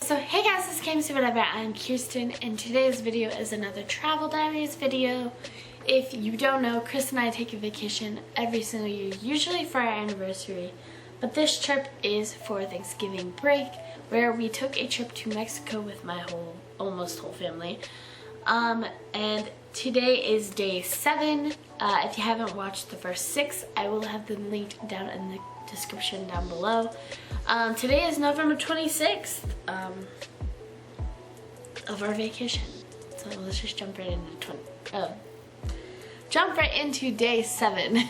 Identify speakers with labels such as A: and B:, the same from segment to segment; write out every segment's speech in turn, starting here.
A: So hey guys, this is KMcers whatever. I'm Kirsten, and today's video is another travel diaries video. If you don't know, Chris and I take a vacation every single year, usually for our anniversary. But this trip is for Thanksgiving break, where we took a trip to Mexico with my almost whole family. And today is day 7. If you haven't watched the first 6, I will have them linked down in the description down below. Today is November 26th of our vacation. So let's just jump right into day 7.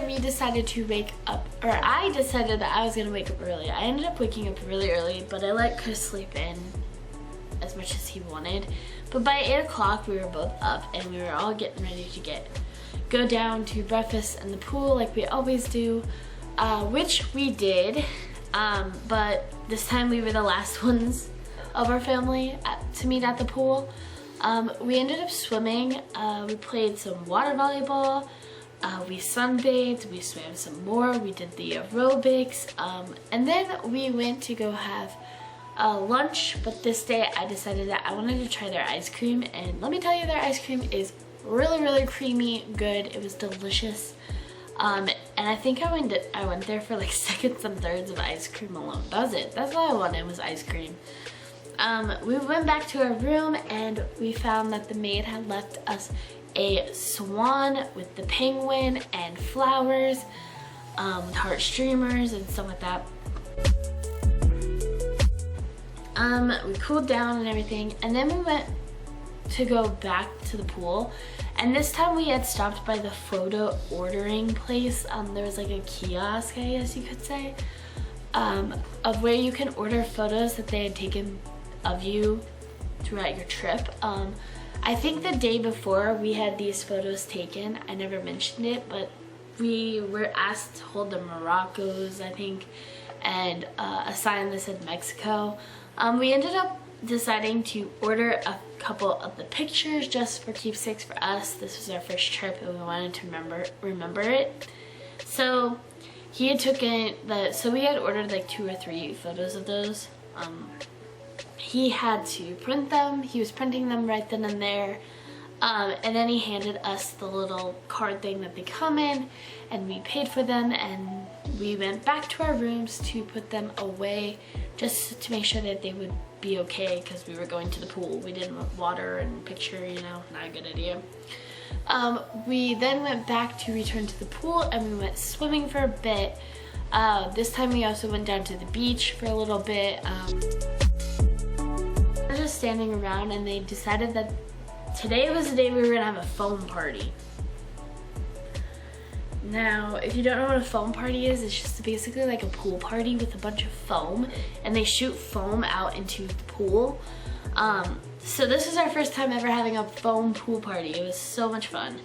A: We decided to wake up, or I decided that I was gonna wake up early. I ended up waking up really early, but I let Chris sleep in as much as he wanted. But by 8 o'clock we were both up and we were all getting ready to go down to breakfast in the pool like we always do, which we did, but this time we were the last ones of our family to meet at the pool. We ended up swimming. We played some water volleyball. We sunbathed, we swam some more, we did the aerobics, and then we went to go have lunch. But this day I decided that I wanted to try their ice cream, and let me tell you, their ice cream is really creamy, good. It was delicious, and I think I went there for like seconds and thirds of ice cream alone. That was it. That's all I wanted was ice cream. We went back to our room and we found that the maid had left us a swan with the penguin and flowers, with heart streamers and stuff like that. We cooled down and everything, and then we went to go back to the pool, and this time we had stopped by the photo ordering place. There was like a kiosk, I guess you could say, of where you can order photos that they had taken of you throughout your trip. I think the day before we had these photos taken, I never mentioned it, but we were asked to hold the Moroccos, I think, and a sign that said Mexico. We ended up deciding to order a couple of the pictures just for keepsakes for us. This was our first trip and we wanted to remember it. So he had so we had ordered like 2 or 3 photos of those. He had to print them. He was printing them right then and there, and then he handed us the little card thing that they come in, and we paid for them, and we went back to our rooms to put them away just to make sure that they would be okay, because we were going to the pool. We didn't want water and picture, you know, not a good idea. We then went back to return to the pool and we went swimming for a bit. This time we also went down to the beach for a little bit. Just standing around, and they decided that today was the day we were gonna have a foam party. Now, if you don't know what a foam party is, it's just basically like a pool party with a bunch of foam, and they shoot foam out into the pool. So this was our first time ever having a foam pool party. It was so much fun.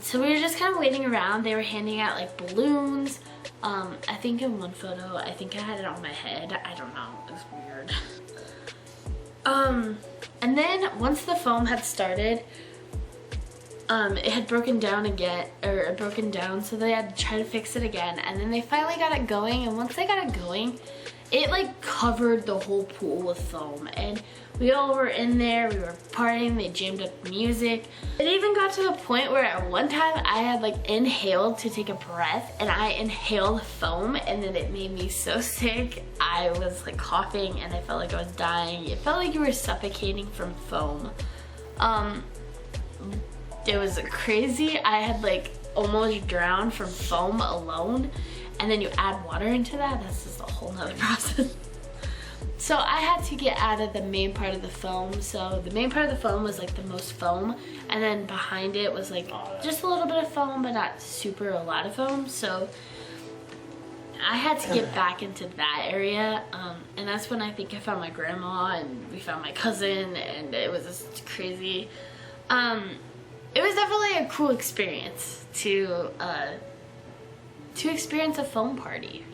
A: So we were just kind of waiting around. They were handing out like balloons. I think in one photo, I think I had it on my head. I don't know, it was weird. And then once the foam had started, it had broken down again, so they had to try to fix it again, and then they finally got it going, and once they got it going, it like covered the whole pool with foam, and we all were in there, we were partying, they jammed up music. It even got to the point where at one time I had like inhaled to take a breath, and I inhaled foam, and then it made me so sick. I was like coughing and I felt like I was dying. It felt like you were suffocating from foam. It was crazy. I had like almost drowned from foam alone, and then you add water into that, that's just a whole nother process. So I had to get out of the main part of the foam. So the main part of the foam was like the most foam, and then behind it was like just a little bit of foam, but not super a lot of foam. So I had to get back into that area, and that's when I think I found my grandma, and we found my cousin, and it was just crazy. It was definitely a cool experience to experience a foam party.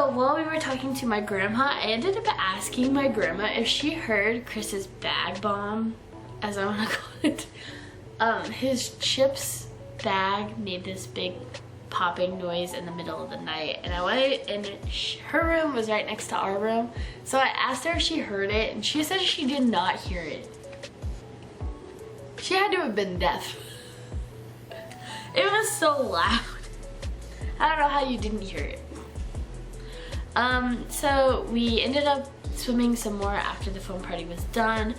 A: So while we were talking to my grandma, I ended up asking my grandma if she heard Chris's bag bomb, as I want to call it. His chips bag made this big popping noise in the middle of the night, and her room was right next to our room, so I asked her if she heard it, and she said she did not hear it. She had to have been deaf. It was so loud. I don't know how you didn't hear it. So we ended up swimming some more after the foam party was done.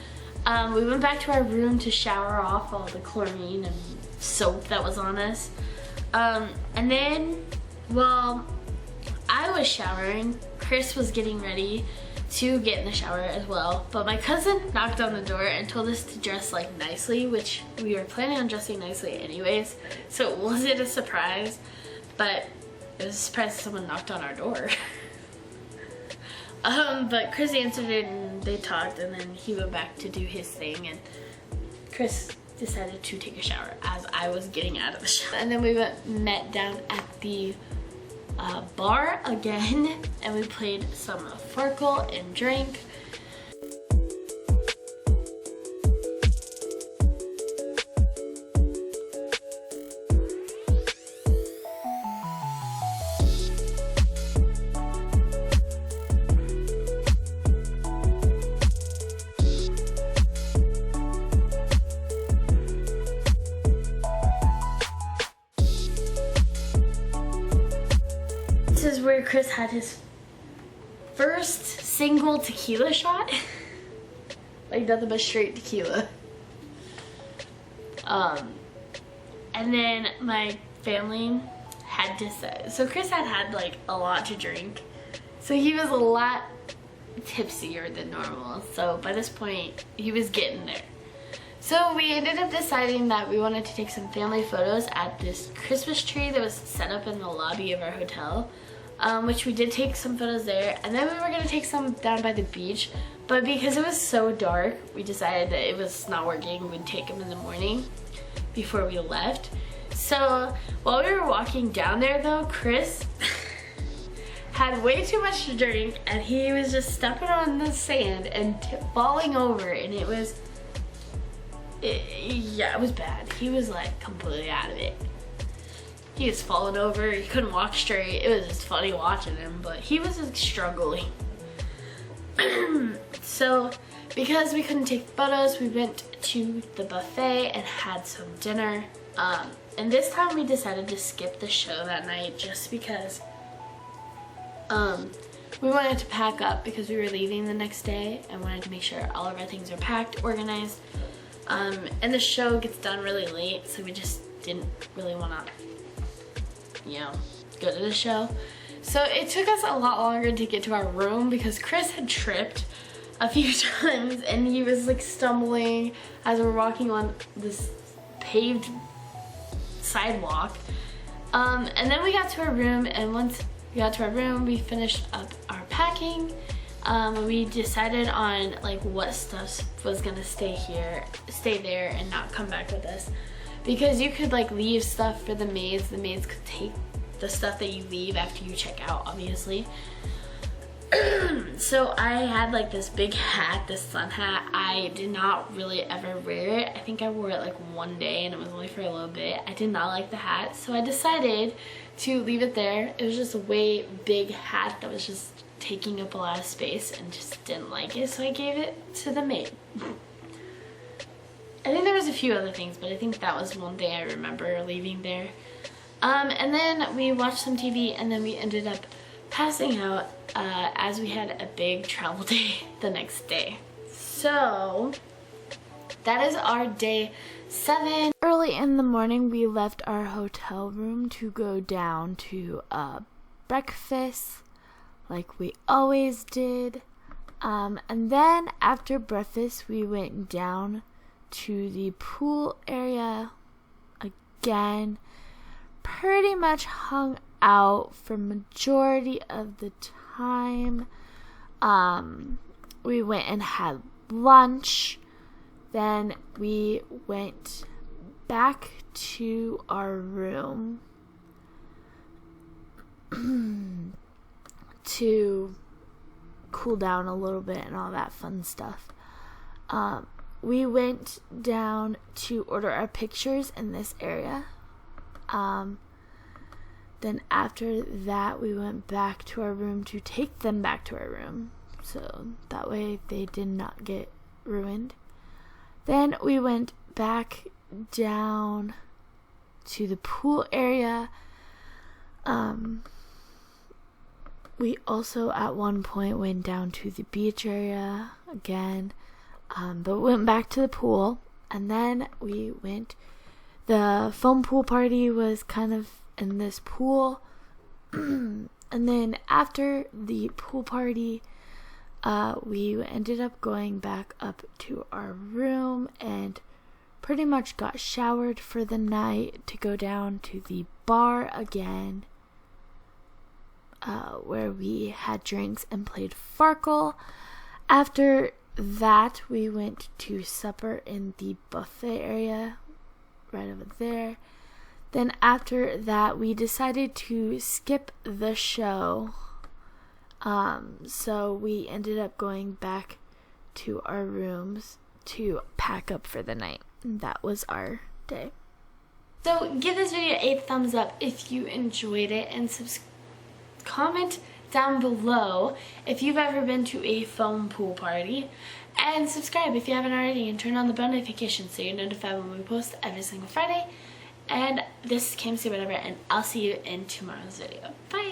A: We went back to our room to shower off all the chlorine and soap that was on us. And then, well, I was showering. Chris was getting ready to get in the shower as well. But my cousin knocked on the door and told us to dress like nicely, which we were planning on dressing nicely anyways. So it wasn't a surprise, but it was a surprise someone knocked on our door. But Chris answered it and they talked, and then he went back to do his thing, and Chris decided to take a shower as I was getting out of the shower. And then we met down at the bar again, and we played some Farkle and drank. This is where Chris had his first single tequila shot. Like nothing but straight tequila. And then my family had to say, so Chris had like a lot to drink. So he was a lot tipsier than normal. So by this point, he was getting there. So we ended up deciding that we wanted to take some family photos at this Christmas tree that was set up in the lobby of our hotel, which we did take some photos there, and then we were gonna take some down by the beach, but because it was so dark, we decided that it was not working. We'd take them in the morning before we left. So while we were walking down there though, Chris had way too much to drink, and he was just stepping on the sand and falling over, and it was bad. He was like completely out of it. He was falling over, he couldn't walk straight. It was just funny watching him, but he was just struggling. So because we couldn't take photos, we went to the buffet and had some dinner. And this time we decided to skip the show that night just because we wanted to pack up because we were leaving the next day and wanted to make sure all of our things are packed, organized. And the show gets done really late, so we just didn't really want to, you know, go to the show. So it took us a lot longer to get to our room because Chris had tripped a few times and he was like stumbling as we were walking on this paved sidewalk. And then we got to our room, and once we got to our room, we finished up our packing. We decided on like what stuff was gonna stay there and not come back with us, because you could like leave stuff for the maids. The maids could take the stuff that you leave after you check out, obviously. So I had like this big hat, this sun hat. I did not really ever wear it. I think I wore it like one day and it was only for a little bit. I did not like the hat, so I decided to leave it there. It was just a way big hat that was just taking up a lot of space and just didn't like it, so I gave it to the maid. I think there was a few other things, but I think that was one thing I remember leaving there. And then we watched some TV, and then we ended up passing out as we had a big travel day the next day. So that is our day 7. Early in the morning, we left our hotel room to go down to breakfast like we always did. And then after breakfast, we went down to the pool area again. Pretty much hung out for majority of the time. We went and had lunch. Then we went back to our room to cool down a little bit and all that fun stuff. We went down to order our pictures in this area. Then after that, we went back to our room to take them back to our room, so that way they did not get ruined. Then we went back down to the pool area. We also at one point went down to the beach area again, but went back to the pool, and then we went, the foam pool party was kind of in this pool, and then after the pool party, we ended up going back up to our room and pretty much got showered for the night to go down to the bar again, where we had drinks and played Farkle. After that, we went to supper in the buffet area right over there. Then after that, we decided to skip the show. So we ended up going back to our rooms to pack up for the night. And that was our day. So give this video a thumbs up if you enjoyed it, and comment down below if you've ever been to a foam pool party, and subscribe if you haven't already, and turn on the bell notifications so you're notified when we post every single Friday. And this is KMcers, whatever, and I'll see you in tomorrow's video. Bye!